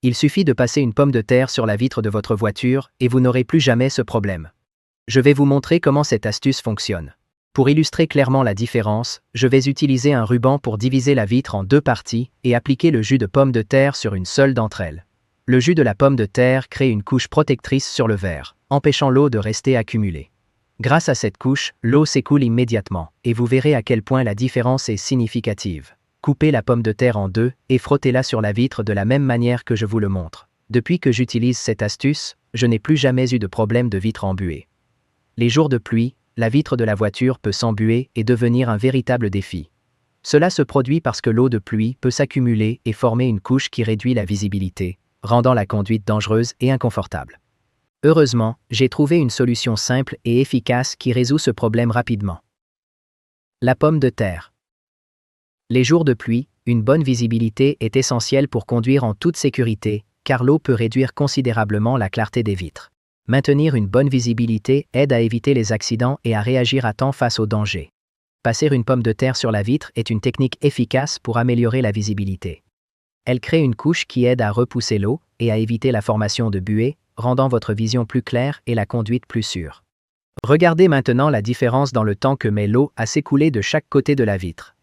Il suffit de passer une pomme de terre sur la vitre de votre voiture et vous n'aurez plus jamais ce problème. Je vais vous montrer comment cette astuce fonctionne. Pour illustrer clairement la différence, je vais utiliser un ruban pour diviser la vitre en 2 parties et appliquer le jus de pomme de terre sur une seule d'entre elles. Le jus de la pomme de terre crée une couche protectrice sur le verre, empêchant l'eau de rester accumulée. Grâce à cette couche, l'eau s'écoule immédiatement, et vous verrez à quel point la différence est significative. Coupez la pomme de terre en 2 et frottez-la sur la vitre de la même manière que je vous le montre. Depuis que j'utilise cette astuce, je n'ai plus jamais eu de problème de vitre embuée. Les jours de pluie, la vitre de la voiture peut s'embuer et devenir un véritable défi. Cela se produit parce que l'eau de pluie peut s'accumuler et former une couche qui réduit la visibilité, rendant la conduite dangereuse et inconfortable. Heureusement, j'ai trouvé une solution simple et efficace qui résout ce problème rapidement. La pomme de terre. Les jours de pluie, une bonne visibilité est essentielle pour conduire en toute sécurité, car l'eau peut réduire considérablement la clarté des vitres. Maintenir une bonne visibilité aide à éviter les accidents et à réagir à temps face aux dangers. Passer une pomme de terre sur la vitre est une technique efficace pour améliorer la visibilité. Elle crée une couche qui aide à repousser l'eau et à éviter la formation de buées, rendant votre vision plus claire et la conduite plus sûre. Regardez maintenant la différence dans le temps que met l'eau à s'écouler de chaque côté de la vitre.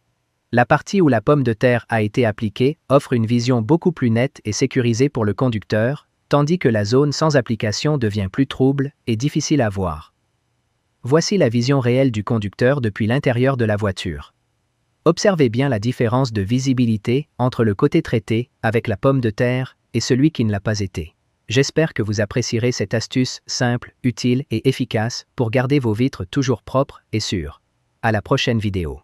La partie où la pomme de terre a été appliquée offre une vision beaucoup plus nette et sécurisée pour le conducteur, tandis que la zone sans application devient plus trouble et difficile à voir. Voici la vision réelle du conducteur depuis l'intérieur de la voiture. Observez bien la différence de visibilité entre le côté traité, avec la pomme de terre, et celui qui ne l'a pas été. J'espère que vous apprécierez cette astuce simple, utile et efficace pour garder vos vitres toujours propres et sûres. À la prochaine vidéo.